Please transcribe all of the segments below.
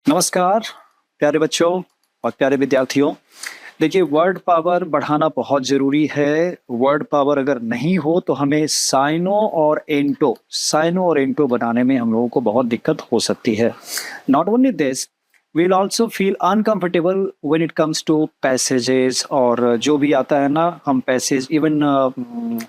नमस्कार प्यारे बच्चों और प्यारे विद्यार्थियों। देखिए, वर्ड पावर बढ़ाना बहुत ज़रूरी है। वर्ड पावर अगर नहीं हो तो हमें साइनो और एंटो बनाने में हम लोगों को बहुत दिक्कत हो सकती है। Not only this, we will also feel uncomfortable when it comes to passages, और जो भी आता है ना, हम passage even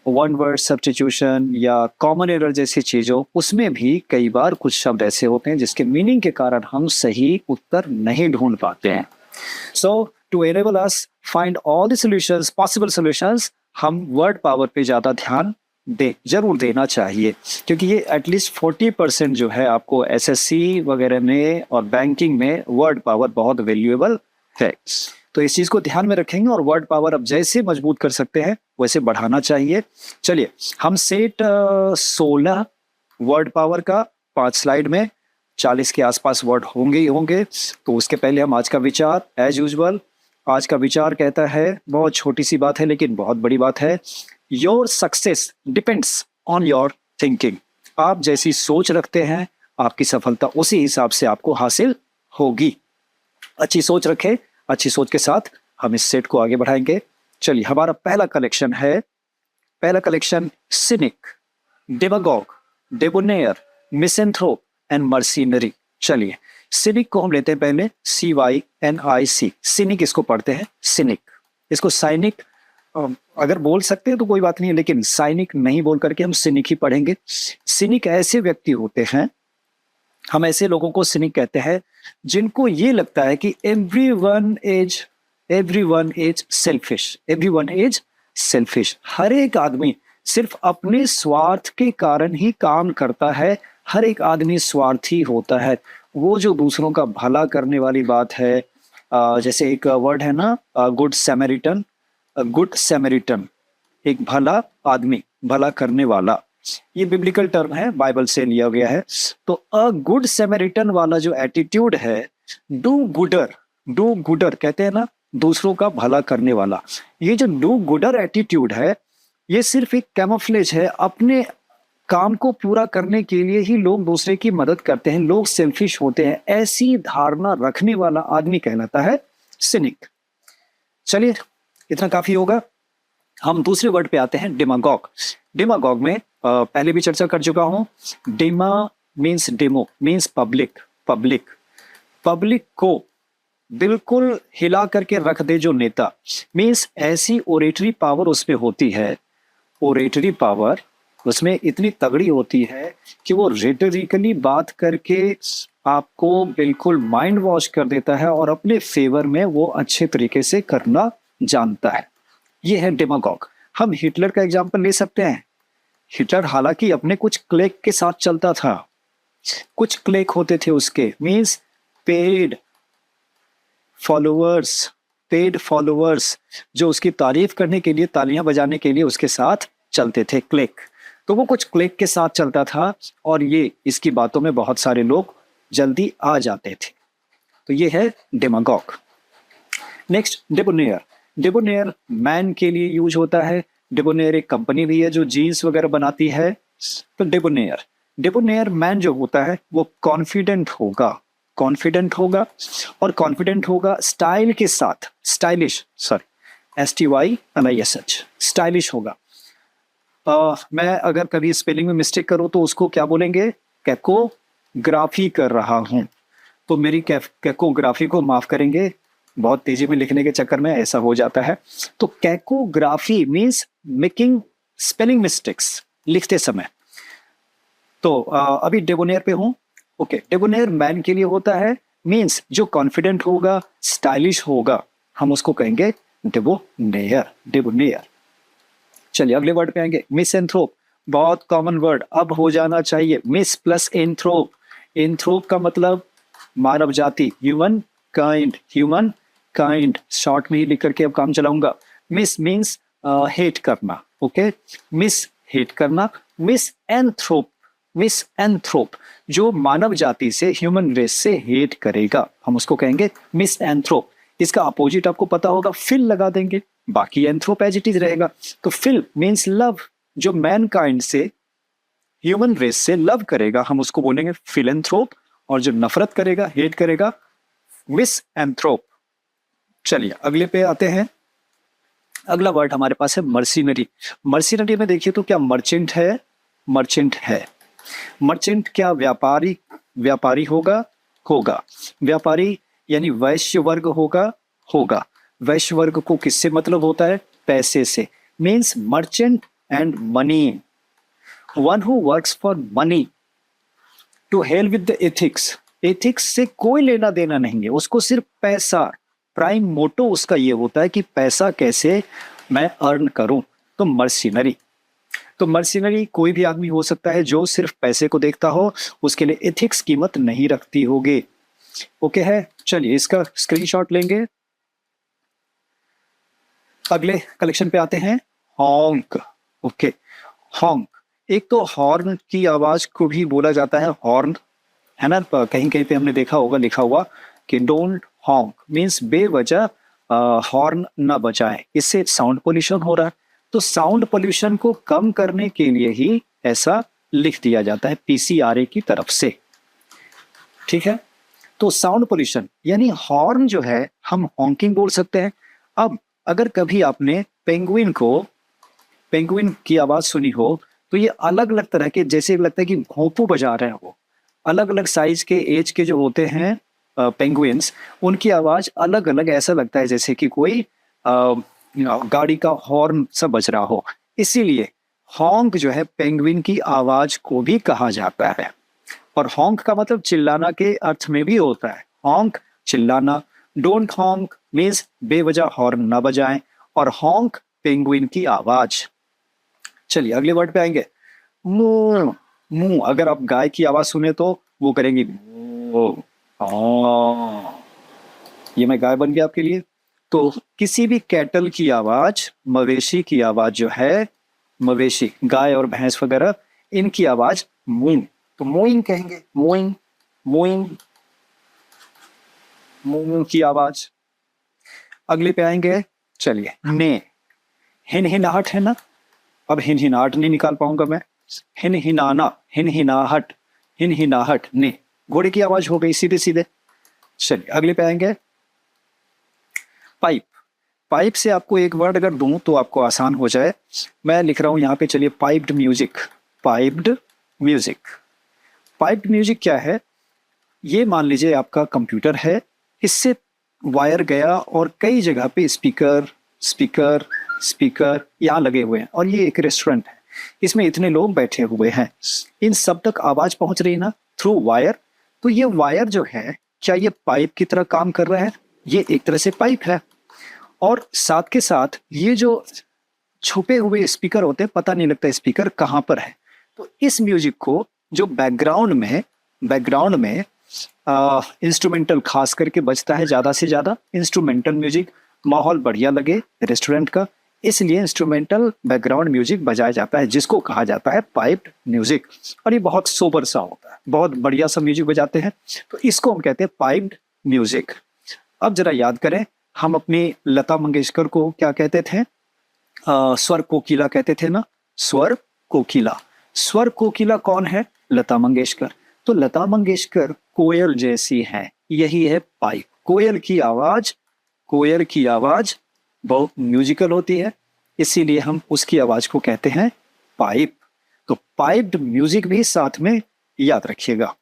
one word substitution या कॉमन एरर जैसी चीज़ों, उसमें भी कई बार कुछ शब्द ऐसे होते हैं जिसके मीनिंग के कारण हम सही उत्तर नहीं ढूंढ पाते हैं। So to enable us find all the solutions, possible solutions, हम वर्ड पावर पे ज़्यादा ध्यान जरूर देना चाहिए, क्योंकि ये एटलीस्ट 40% जो है आपको एसएससी वगैरह में और बैंकिंग में वर्ड पावर बहुत वैल्यूएबल है। तो इस चीज को ध्यान में रखेंगे और वर्ड पावर अब जैसे मजबूत कर सकते हैं वैसे बढ़ाना चाहिए। चलिए, हम सेट 16 वर्ड पावर का 5 स्लाइड में 40 के आसपास वर्ड होंगे ही होंगे। तो उसके पहले हम आज का विचार एज यूजुअल, आज का विचार कहता है, बहुत छोटी सी बात है लेकिन बहुत बड़ी बात है। Your success depends on your thinking. आप जैसी सोच रखते हैं आपकी सफलता उसी हिसाब से आपको हासिल होगी। अच्छी सोच रखें, अच्छी सोच के साथ हम इस सेट को आगे बढ़ाएंगे। चलिए, हमारा पहला collection scenic, demagogue, डेबोनेयर, मिसेंथ्रोप and mercenary. चलिए, सिनिक को हम लेते हैं पहले, CYNIC। सिनिक इसको पढ़ते हैं सिनिक। इसको साइनिक अगर बोल सकते हैं तो कोई बात नहीं है, लेकिन साइनिक नहीं बोल करके हम सिनिक ही पढ़ेंगे। सिनिक ऐसे व्यक्ति होते हैं, हम ऐसे लोगों को सिनिक कहते हैं जिनको ये लगता है कि एवरीवन इज सेल्फिश। हर एक आदमी सिर्फ अपने स्वार्थ के कारण ही काम करता है। हर एक आदमी स्वार्थी होता है। वो जो दूसरों का भला करने वाली बात है, जैसे एक वर्ड है ना, गुड सैमरिटन, एक भला आदमी, भला करने वाला। ये बिब्लिकल टर्म है, बाइबल से लिया गया है। तो अ गुड सैमरिटन वाला जो एटीट्यूड है, डू गुडर कहते हैं ना, दूसरों का भला करने वाला। ये जो डू गुडर एटीट्यूड है, ये सिर्फ एक कैमोफ्लेज है। अपने काम को पूरा करने के लिए ही लोग दूसरे की मदद करते हैं, लोग सेल्फिश होते हैं, ऐसी धारणा रखने वाला आदमी कहलाता है सिनिक। चलिए, इतना काफी होगा। हम दूसरे वर्ड पे आते हैं, डेमागॉग। डेमागॉग में पहले भी चर्चा कर चुका हूं। डेमो मीन्स पब्लिक को बिल्कुल हिला करके रख दे जो नेता, मीन्स ऐसी ओरेटरी पावर उसमें होती है। ओरेटरी पावर उसमें इतनी तगड़ी होती है कि वो रेटोरिकली बात करके आपको बिल्कुल माइंड वॉश कर देता है और अपने फेवर में वो अच्छे तरीके से करना जानता है। ये है डेमागॉग। हम हिटलर का एग्जाम्पल ले सकते हैं। हिटलर हालांकि अपने कुछ क्लेक के साथ चलता था, कुछ क्लेक होते थे उसके, मीन्स पेड फॉलोअर्स जो उसकी तारीफ करने के लिए, तालियां बजाने के लिए उसके साथ चलते थे, क्लेक। तो वो कुछ क्लेक के साथ चलता था और ये इसकी बातों में बहुत सारे लोग जल्दी आ जाते थे। तो ये है डेमागॉग। नेक्स्ट, डेबोनेयर मैन के लिए यूज होता है। डेबोनेयर एक कंपनी भी है जो जीन्स वगैरह बनाती है। तो डेबोनेयर मैन जो होता है वो कॉन्फिडेंट होगा और कॉन्फिडेंट होगा स्टाइल के साथ, स्टाइलिश होगा। मैं अगर कभी स्पेलिंग में मिस्टेक करूं तो उसको क्या बोलेंगे, कैकोग्राफी कर रहा हूं, तो मेरी कैकोग्राफी को माफ करेंगे, बहुत तेजी में लिखने के चक्कर में ऐसा हो जाता है। तो कैकोग्राफी मीन्स मेकिंग स्पेलिंग मिस्टेक्स लिखते समय। तो अभी डेबोनेयर पे हूं। ओके, डेबोनेयर मैन के लिए होता है, मीन्स जो कॉन्फिडेंट होगा, स्टाइलिश होगा, हम उसको कहेंगे डेबोनेयर। चलिए, अगले वर्ड पे आएंगे, मिसएंथ्रोप। बहुत कॉमन वर्ड अब हो जाना चाहिए, मिस प्लस एंथ्रोप। एंथ्रोप का मतलब मानव जाति, ह्यूमन काइंड, शॉर्ट में ही लिख करके अब काम चलाऊंगा। मिस मीन्स हेट करना, ओके, मिस हेट करना। मिस एंथ्रोप जो मानव जाति से, ह्यूमन रेस से हेट करेगा, हम उसको कहेंगे मिस एंथ्रोप। इसका अपोजिट आपको पता होगा, फिल लगा देंगे, बाकी एंथ्रोप एज इट इज रहेगा। तो फिल मीन्स लव, जो मैनकाइंड से, ह्यूमन रेस से लव करेगा, हम उसको बोलेंगे फिलेंथ्रोप। और जो नफरत करेगा, हेट करेगा, मिसएंथ्रोप। चलिए अगले पे आते हैं। अगला वर्ड हमारे पास है मर्सिनरी। मर्सिनरी में देखिए तो क्या मर्चेंट है? मर्चेंट है। मर्चेंट क्या व्यापारी? व्यापारी होगा? होगा। व्यापारी यानी वैश्य वर्ग होगा? होगा। वैश्य वर्ग को किससे मतलब होता है? पैसे से। Means merchant and money, one who works for money. To hell with the ethics. Ethics से कोई लेना देना नहीं है, उसको सिर्फ पैसा। प्राइम मोटो उसका ये होता है कि पैसा कैसे मैं अर्न करूं। तो मर्सिनरी। तो मर्सिनरी कोई भी आदमी हो सकता है जो सिर्फ पैसे को देखता हो, उसके लिए एथिक्स कीमत नहीं रखती होगी। ओके है, चलिए इसका स्क्रीनशॉट लेंगे। अगले कलेक्शन पे आते हैं, हॉन्क। ओके, हॉन्क। एक तो हॉर्न की आवाज को भी बोला जाता है हॉर्न, है ना? कहीं कहीं पे हमने देखा होगा लिखा हुआ कि डोंट हॉन्क, मीन्स बेवजह हॉर्न ना बजाएं, इससे साउंड पोल्यूशन हो रहा है। तो साउंड पोल्यूशन को कम करने के लिए ही ऐसा लिख दिया जाता है पीसीआरए की तरफ से। ठीक है, तो साउंड पोल्यूशन यानी हॉर्न जो है हम हॉन्किंग बोल सकते हैं। अब अगर कभी आपने पेंगुइन की आवाज सुनी हो तो ये अलग अलग तरह के, जैसे लगता है कि भोंपू बजा रहे हैं वो। अलग अलग साइज के, एज के जो होते हैं पेंगुइन्स, उनकी आवाज अलग अलग, ऐसा लगता है जैसे कि कोई गाड़ी का हॉर्न सा बज रहा हो। इसीलिए हॉन्क जो है पेंगुइन की आवाज को भी कहा जाता है। और हॉन्क का मतलब चिल्लाना के अर्थ में भी होता है। हॉन्क चिल्लाना, डोंट हॉन्क मीन्स बेवजह हॉर्न ना बजाएं, और हॉन्क पेंगुइन की आवाज। चलिए अगले वर्ड पे आएंगे, मुंह। मुंह, अगर आप गाय की आवाज सुने तो वो करेंगी मुंह। ये मैं गाय बन गया आपके लिए। तो किसी भी कैटल की आवाज, मवेशी की आवाज जो है, मवेशी गाय और भैंस वगैरह, इनकी आवाज मूइंग, तो मूइंग कहेंगे। मूइंग, मूइंग, मूइंग की आवाज। अगले पे आएंगे, चलिए ने। हिनहिनाहट है ना, अब हिनहिनाहट नहीं निकाल पाऊंगा मैं। हिनहिनाना, हिनहिनाहट, हिनहिनाहट ने, घोड़े की आवाज हो गई सीधे सीधे। चलिए अगले पे आएंगे, पाइप। पाइप से आपको एक वर्ड अगर दूं तो आपको आसान हो जाए, मैं लिख रहा हूं यहाँ पे, चलिए piped music. Piped music. Piped music क्या है? ये मान लीजिए आपका कंप्यूटर है, इससे वायर गया और कई जगह पे स्पीकर स्पीकर स्पीकर यहाँ लगे हुए हैं, और ये एक रेस्टोरेंट है, इसमें इतने लोग बैठे हुए हैं, इन सब तक आवाज पहुंच रही है ना थ्रू वायर। तो ये वायर जो है, क्या ये पाइप की तरह काम कर रहा है? ये एक तरह से पाइप है। और साथ के साथ ये जो छुपे हुए स्पीकर होते हैं, पता नहीं लगता स्पीकर कहाँ पर है। तो इस म्यूजिक को जो बैकग्राउंड में इंस्ट्रूमेंटल खास करके बजता है, ज्यादा से ज्यादा इंस्ट्रूमेंटल म्यूजिक, माहौल बढ़िया लगे रेस्टोरेंट का, इसलिए इंस्ट्रूमेंटल बैकग्राउंड म्यूजिक बजाया जाता है, जिसको कहा जाता है पाइप्ड म्यूजिक। और ये बहुत सोबर सा होता है, बहुत बढ़िया सा म्यूजिक बजाते हैं, तो इसको हम कहते हैं पाइप्ड म्यूजिक। अब जरा याद करें, हम अपनी लता मंगेशकर को क्या कहते थे? स्वर कोकिला कहते थे ना, स्वर कोकिला। स्वर कोकिला कौन है? लता मंगेशकर। तो लता मंगेशकर कोयल जैसी है, यही है पाइप। कोयल की आवाज बहुत म्यूजिकल होती है, इसीलिए हम उसकी आवाज को कहते हैं पाइप। तो पाइप्ड म्यूजिक भी साथ में याद रखिएगा।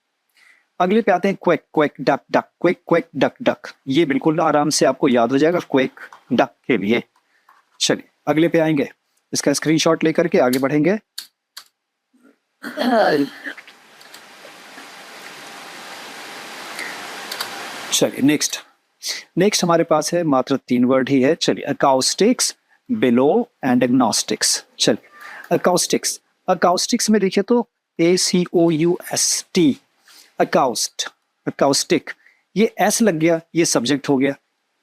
अगले पे आते हैं quake quake duck duck, quake quake duck duck. ये बिल्कुल आराम से आपको याद हो जाएगा क्वेक डक के लिए। चलिए अगले पे आएंगे, इसका स्क्रीनशॉट लेकर के आगे बढ़ेंगे। चलिए नेक्स्ट हमारे पास है, मात्र 3 वर्ड ही है। चलिए अकाउस्टिक्स, बिलो एंड एग्नोस्टिक्स। चलिए अकाउस्टिक्स में देखिए तो ACOUST, अकाउस्टिक, ये एस लग गया, ये सब्जेक्ट हो गया।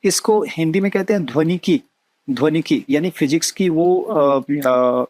इसको हिंदी में कहते हैं ध्वनिकी, यानी फिजिक्स की वो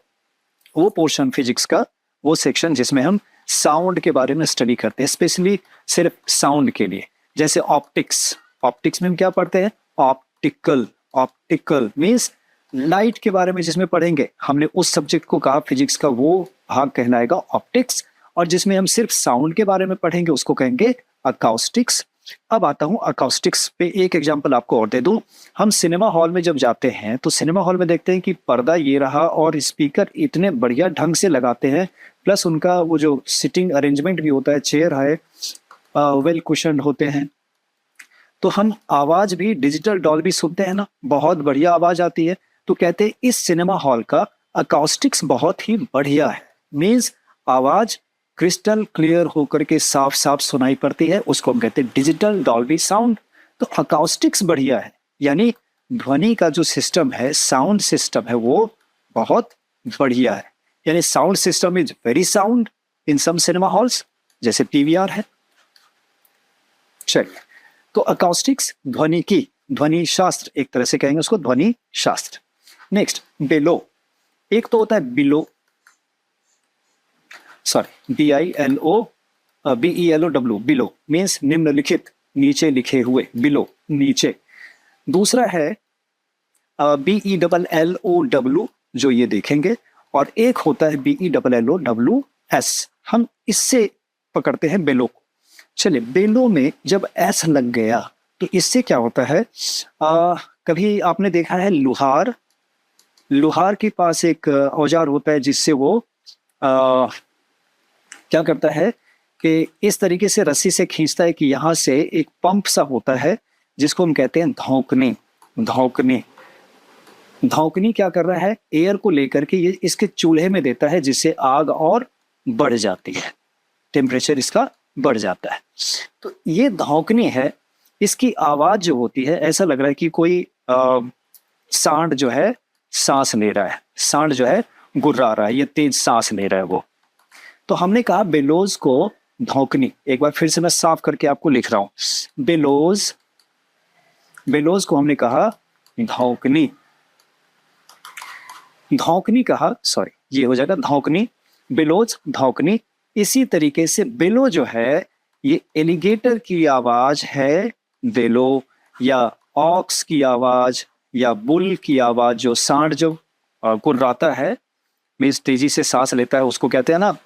पोर्शन फिजिक्स का, वो सेक्शन जिसमें हम साउंड के बारे में स्टडी करते हैं, स्पेशली सिर्फ साउंड के लिए। जैसे ऑप्टिक्स में हम क्या पढ़ते हैं? ऑप्टिकल मीन्स लाइट के बारे में जिसमें पढ़ेंगे, हमने उस सब्जेक्ट को कहा फिजिक्स का वो भाग कहलाएगा ऑप्टिक्स। और जिसमें हम सिर्फ साउंड के बारे में पढ़ेंगे उसको कहेंगे अकाउस्टिक्स। अब आता हूँ अकाउस्टिक्स पे, एक एग्जांपल आपको और दे दूं। हम सिनेमा हॉल में जब जाते हैं तो सिनेमा हॉल में देखते हैं कि पर्दा ये रहा और स्पीकर इतने बढ़िया ढंग से लगाते हैं, प्लस उनका वो जो सिटिंग अरेंजमेंट भी होता है, चेयर है वेल कुशन्ड होते हैं। तो हम आवाज भी डिजिटल डॉल्बी सुनते हैं ना, बहुत बढ़िया आवाज आती है। तो कहते हैं इस सिनेमा हॉल का अकाउस्टिक्स बहुत ही बढ़िया है। मीन्स आवाज क्रिस्टल क्लियर होकर के साफ साफ सुनाई पड़ती है, उसको हम कहते हैं डिजिटल डॉल्बी साउंड। तो अकाउस्टिक्स बढ़िया है, यानी ध्वनि का जो सिस्टम है, साउंड सिस्टम है, वो बहुत बढ़िया है। यानी sound system is very sound in some cinema halls, जैसे पीवीआर है। चलिए, तो अकाउस्टिक्स ध्वनि की, ध्वनि शास्त्र एक तरह से कहेंगे उसको, ध्वनि शास्त्र। नेक्स्ट बेलो। एक तो होता है below, sorry BILO BELOW, below means निम्नलिखित, नीचे लिखे हुए, बिलो नीचे। दूसरा है BELLOW, जो ये देखेंगे, और एक होता है BELLOWS, हम इससे पकड़ते हैं बेलो को। चलिए, बेलो में जब एस लग गया तो इससे क्या होता है, कभी आपने देखा है लुहार, लुहार के पास एक औजार होता है जिससे वो क्या करता है कि इस तरीके से रस्सी से खींचता है कि यहाँ से एक पंप सा होता है जिसको हम कहते हैं धौंकने। धौंकने, धौंकनी क्या कर रहा है, एयर को लेकर के ये इसके चूल्हे में देता है, जिससे आग और बढ़ जाती है, टेम्परेचर इसका बढ़ जाता है। तो ये धौंकनी है, इसकी आवाज जो होती है ऐसा लग रहा है कि कोई सांड जो है सांस ले रहा है, सांड जो है गुर्रा रहा है, ये तेज सांस ले रहा है वो। तो हमने कहा बेलोज को धौंकनी। एक बार फिर से मैं साफ करके आपको लिख रहा हूं, बेलोज, बेलोज को हमने कहा धौंकनी, धौंकनी कहा, सॉरी ये हो जाएगा धौंकनी, बेलोज धौंकनी। इसी तरीके से बेलो जो है ये एलिगेटर की आवाज है बेलो, या ऑक्स की आवाज, या बुल की आवाज, जो सांड जो गुर्राता है, मीन्स तेजी से सांस लेता है, उसको कहते हैं ना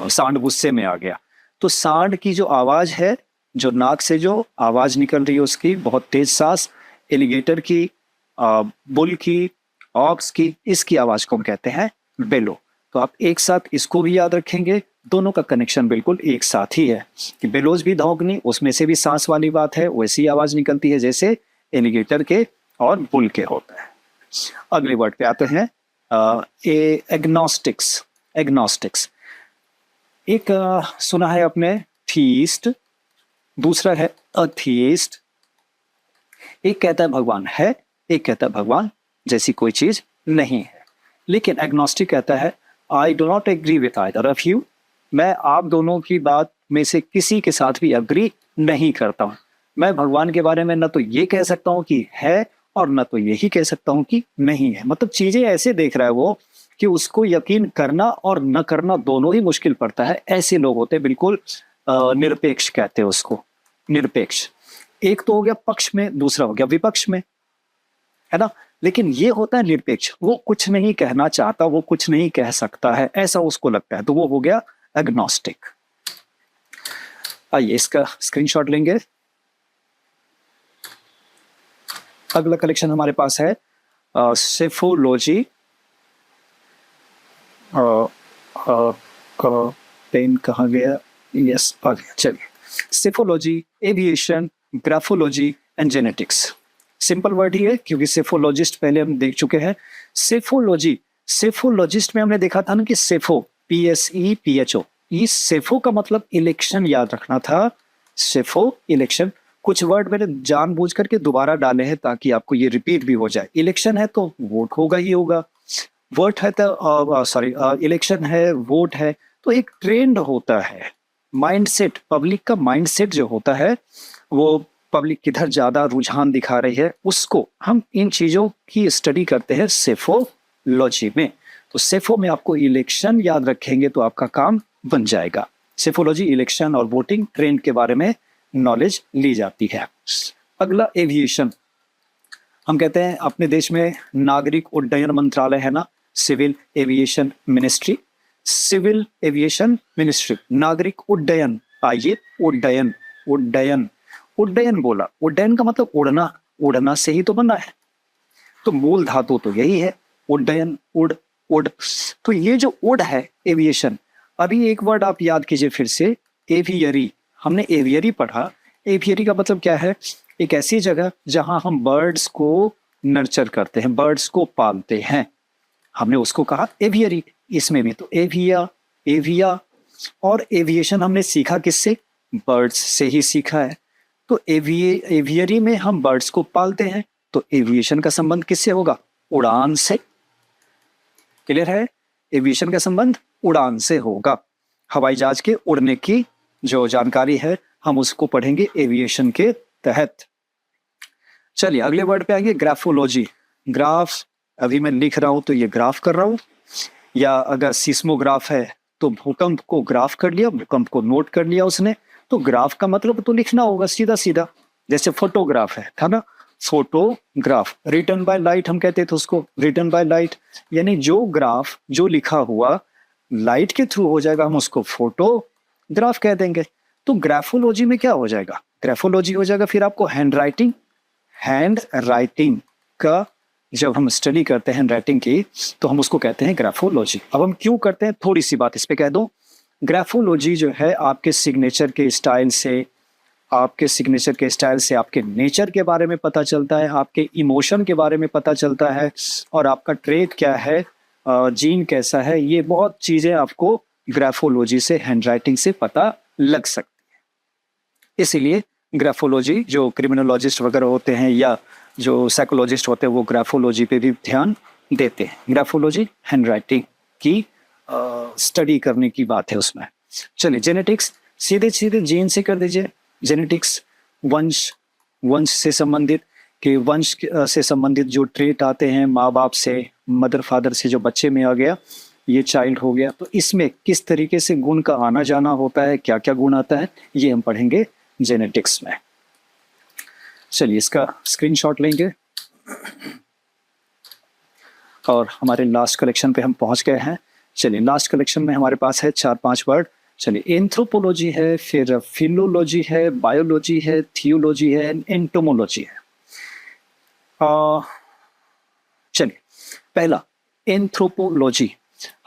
सांड गुस्से में आ गया। तो सांड की जो आवाज है, जो नाक से जो आवाज निकल रही है उसकी बहुत तेज सांस, एलिगेटर की, बुल की, ऑक्स की, इसकी आवाज को हम कहते हैं बेलो। तो आप एक साथ इसको भी याद रखेंगे, दोनों का कनेक्शन बिल्कुल एक साथ ही है कि बेलोज भी धौंकनी, उसमें से भी सांस वाली बात है, वैसी आवाज निकलती है जैसे एलिगेटर के और बुल के होता है। अगले वर्ड पे आते हैं, एग्नोस्टिक्स। एग्नोस्टिक्स एक सुना है आपने थीस्ट, दूसरा है अथीस्ट। एक कहता है भगवान है, एक कहता है भगवान जैसी कोई चीज नहीं है। लेकिन एग्नोस्टिक कहता है I do not agree with either of you, मैं आप दोनों की बात में से किसी के साथ भी अग्री नहीं करता हूं। मैं भगवान के बारे में न तो ये कह सकता हूं कि है, और न तो यही कह सकता हूं कि नहीं है। मतलब चीजें ऐसे देख रहा है वो कि उसको यकीन करना और न करना दोनों ही मुश्किल पड़ता है। ऐसे लोग होते हैं, बिल्कुल निरपेक्ष कहते हैं उसको, निरपेक्ष। एक तो हो गया पक्ष में, दूसरा हो गया विपक्ष में, है ना। लेकिन ये होता है निरपेक्ष, वो कुछ नहीं कहना चाहता, वो कुछ नहीं कह सकता है, ऐसा उसको लगता है, तो वो हो गया एग्नोस्टिक। आइए इसका स्क्रीनशॉट लेंगे। अगला कलेक्शन हमारे पास है सेफोलॉजी। पेन कहाँ गया, यस आ गया, चलिए। Psephology, aviation, graphology and genetics. Simple word ही है क्योंकि सेफोलॉजिस्ट पहले हम देख चुके हैं। सेफोलॉजी, सेफोलॉजिस्ट में हमने देखा था ना कि सेफो, PSEPHO, इस सेफो का मतलब इलेक्शन याद रखना था। सेफो इलेक्शन, कुछ वर्ड मैंने जानबूझ करके दोबारा डाले हैं ताकि आपको ये रिपीट भी हो जाए। इलेक्शन है तो वोट होगा ही होगा, वोट है तो सॉरी इलेक्शन है, वोट है, तो एक ट्रेंड होता है, माइंडसेट, पब्लिक का माइंडसेट जो होता है, वो पब्लिक किधर ज्यादा रुझान दिखा रही है, उसको हम इन चीजों की स्टडी करते हैं सेफोलॉजी में। तो सेफो में आपको इलेक्शन याद रखेंगे तो आपका काम बन जाएगा। सेफोलॉजी इलेक्शन और वोटिंग ट्रेंड के बारे में नॉलेज ली जाती है। अगला एविएशन, हम कहते हैं अपने देश में नागरिक उड्डयन मंत्रालय है ना, civil aviation ministry, civil aviation ministry, नागरिक उड्डयन, आइए उड्डयन, उड्डयन, उड्डयन बोला, उड्डयन का मतलब उड़ना, उड़ना से ही तो बना है, तो मूल धातु तो यही है, उड्डयन, उड़, उड़। तो ये जो उड़ है, एविएशन। अभी एक वर्ड आप याद कीजिए फिर से, एवियरी। हमने एवियरी पढ़ा। एवियरी का मतलब क्या है? एक ऐसी जगह जहां हम बर्ड्स को नर्चर करते हैं, बर्ड्स को पालते हैं, हमने उसको कहा एवियरी। इसमें भी तो एविया, एविया और एविएशन हमने सीखा किससे? बर्ड्स से ही सीखा है। तो एवियरी में हम बर्ड्स को पालते हैं, तो एविएशन का संबंध किससे होगा? उड़ान से। क्लियर है? एविएशन का संबंध उड़ान से होगा। हवाई जहाज के उड़ने की जो जानकारी है हम उसको पढ़ेंगे एविएशन के तहत। चलिए अगले वर्ड पे आएंगे, ग्राफोलॉजी। ग्राफ, अभी मैं लिख रहा हूं तो ये ग्राफ कर रहा हूं, या अगर सिस्मोग्राफ है तो भूकंप को ग्राफ कर लिया, भूकंप को नोट कर लिया उसने, तो ग्राफ का मतलब तो लिखना होगा सीधा सीधा। जैसे फोटोग्राफ है, था ना? फोटोग्राफ, रिटन बाय लाइट हम कहते थे उसको, रिटन बाय लाइट, यानी जो ग्राफ, जो लिखा हुआ लाइट के थ्रू हो जाएगा हम उसको फोटोग्राफ कह देंगे। तो ग्राफोलॉजी में क्या हो जाएगा? ग्राफोलॉजी हो जाएगा फिर आपको हैंड राइटिंग। हैंड राइटिंग का जब हम स्टडी करते हैं हैंड राइटिंग की, तो हम उसको कहते हैं ग्राफोलॉजी। अब हम क्यों करते हैं, थोड़ी सी बात इस पे कह दूं। ग्राफोलॉजी जो है आपके सिग्नेचर के स्टाइल से, आपके सिग्नेचर के स्टाइल से आपके नेचर के बारे में पता चलता है, आपके इमोशन के बारे में पता चलता है, और आपका ट्रेट क्या है, जीन कैसा है, ये बहुत चीजें आपको ग्राफोलॉजी से, हैंड राइटिंग से पता लग सकती है। इसीलिए ग्राफोलॉजी, जो क्रिमिनोलॉजिस्ट वगैरह होते हैं या जो साइकोलॉजिस्ट होते हैं, वो ग्राफोलॉजी पे भी ध्यान देते हैं। ग्राफोलॉजी हैंड राइटिंग की स्टडी करने की बात है उसमें। चलिए जेनेटिक्स, सीधे सीधे जीन से कर दीजिए। जेनेटिक्स वंश, वंश से संबंधित, कि वंश से संबंधित जो ट्रेट आते हैं माँ बाप से, मदर फादर से जो बच्चे में आ गया, ये चाइल्ड हो गया, तो इसमें किस तरीके से गुण का आना जाना होता है, क्या क्या गुण आता है, ये हम पढ़ेंगे जेनेटिक्स में। चलिए इसका स्क्रीनशॉट लेंगे और हमारे लास्ट कलेक्शन पे हम पहुंच गए हैं। चलिए लास्ट कलेक्शन में हमारे पास है 4-5 वर्ड। चलिए एंथ्रोपोलॉजी है, फिर फिलोलॉजी है, बायोलॉजी है, थियोलॉजी है, एंटोमोलॉजी है। चलिए पहला एंथ्रोपोलॉजी,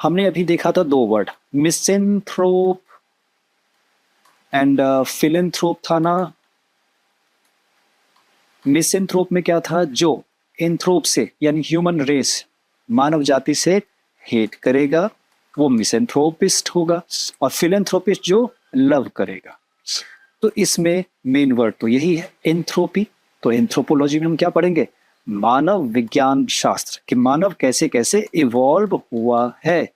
हमने अभी देखा था 2 वर्ड, मिसेंथ्रोप एंड फिलेंथ्रोप था ना। मिसेंथ्रोप में क्या था? जो एंथ्रोप से यानी ह्यूमन रेस, मानव जाति से हेट करेगा वो मिसेंथ्रोपिस्ट होगा, और फिलेंथ्रोपिस्ट जो लव करेगा। तो इसमें मेन वर्ड तो यही है, एंथ्रोपी। तो एंथ्रोपोलॉजी में हम क्या पढ़ेंगे? मानव विज्ञान शास्त्र, कि मानव कैसे कैसे इवॉल्व हुआ है,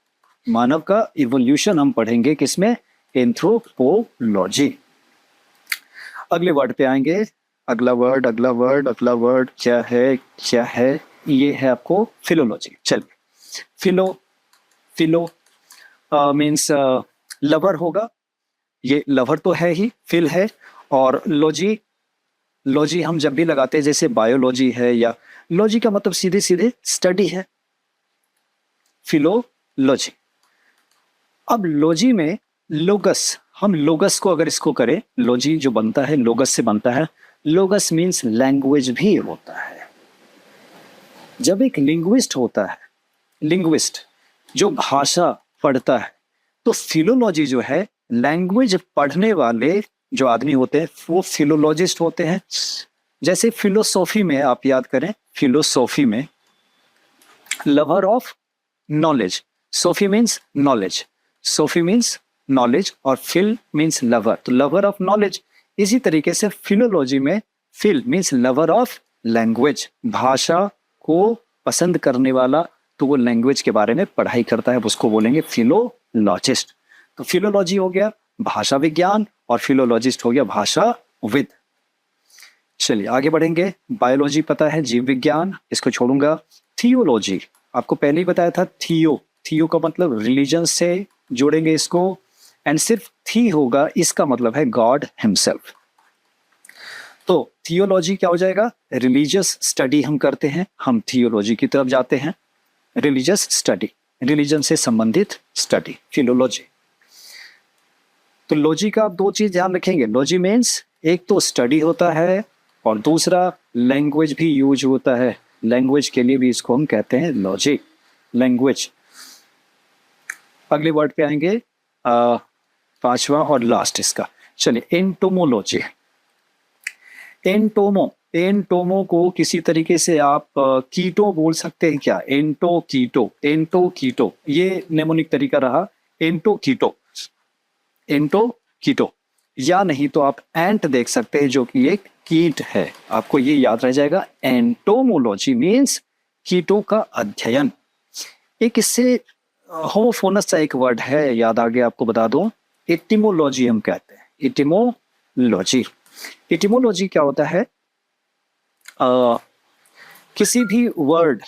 मानव का इवोल्यूशन हम पढ़ेंगे किसमें? एंथ्रोपोलॉजी। अगले वर्ड पे आएंगे, अगला वर्ड, अगला वर्ड, अगला वर्ड क्या है, क्या है? ये है आपको फिलोलॉजी। चलिए फिलो, फिलो मीन्स लवर होगा, ये लवर तो है ही, फिल है, और लॉजी, लॉजी हम जब भी लगाते हैं, जैसे बायोलॉजी है, या लॉजी का मतलब सीधे सीधे स्टडी है, फिलोलॉजी। अब लॉजी में लोगस, हम लोगस को अगर इसको करें, लॉजी जो बनता है लोगस से बनता है। लोगस मीन्स लैंग्वेज भी होता है। जब एक लिंग्विस्ट होता है, लिंग्विस्ट जो भाषा पढ़ता है, तो फिलोलॉजी जो है लैंग्वेज पढ़ने वाले जो आदमी होते हैं वो फिलोलॉजिस्ट होते हैं। जैसे फिलोसॉफी में आप याद करें, फिलोसॉफी में lover of knowledge, sophy means knowledge, sophy means knowledge, और फिल मीन्स लवर, तो लवर ऑफ नॉलेज। इसी तरीके से फिलोलॉजी में phil means lover of language, भाषा को पसंद करने वाला, तो वो लैंग्वेज के बारे में पढ़ाई करता है, उसको बोलेंगे फिलोलॉजिस्ट। तो फिलोलॉजी हो गया भाषा विज्ञान, और फिलोलॉजिस्ट हो गया भाषाविद। चलिए आगे बढ़ेंगे। बायोलॉजी पता है, जीव विज्ञान, इसको छोड़ूंगा। थियोलॉजी आपको पहले ही बताया था, थियो, थियो का मतलब रिलीजन से जोड़ेंगे इसको, एंड सिर्फ थी होगा, इसका मतलब है गॉड हिमसेल्फ। तो थियोलॉजी क्या हो जाएगा? रिलीजियस स्टडी हम करते हैं, हम थियोलॉजी की तरफ जाते हैं। रिलीजियस स्टडी, रिलीजन से संबंधित स्टडी, फिलोलॉजी। तो लॉजी का आप 2 चीज ध्यान रखेंगे, लॉजी मीन्स एक तो स्टडी होता है और दूसरा लैंग्वेज भी यूज होता है। लैंग्वेज के लिए भी इसको हम कहते हैं लॉजिक, लैंग्वेज। अगले वर्ड पे आएंगे, पांचवा और लास्ट इसका। चलिए, एंटोमोलॉजी। एंटोमो को किसी तरीके से आप कीटो बोल सकते हैं क्या? एंटो कीटो ये नेमोनिक तरीका रहा। एंटो कीटो या नहीं तो आप एंट देख सकते हैं जो कि एक कीट है। आपको ये याद रह जाएगा, एंटोमोलॉजी मीन्स कीटों का अध्ययन। एक इससे होमोफोनस सा एक वर्ड है, याद आ गया आपको बता दूं, एटिमोलॉजी हम कहते हैं। एटिमोलॉजी क्या होता है? किसी भी वर्ड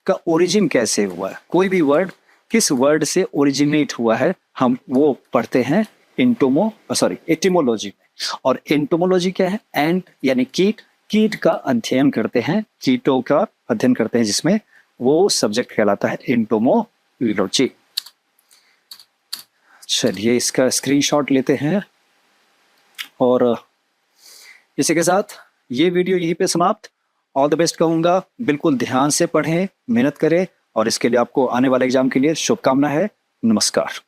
का ओरिजिन कैसे हुआ है, कोई भी वर्ड किस वर्ड से ओरिजिनेट हुआ है, हम वो पढ़ते हैं एटिमोलॉजी में। और एंटोमोलॉजी क्या है? एंट यानी कीट का अध्ययन करते हैं, कीटों का अध्ययन करते हैं, जिसमें वो सब्जेक्ट कहलाता है एंटोमोलॉजी। चलिए, इसका स्क्रीनशॉट लेते हैं और इसी के साथ ये वीडियो यहीं पे समाप्त। ऑल द बेस्ट कहूँगा, बिल्कुल ध्यान से पढ़ें, मेहनत करें और इसके लिए आपको आने वाले एग्जाम के लिए शुभकामना है। नमस्कार।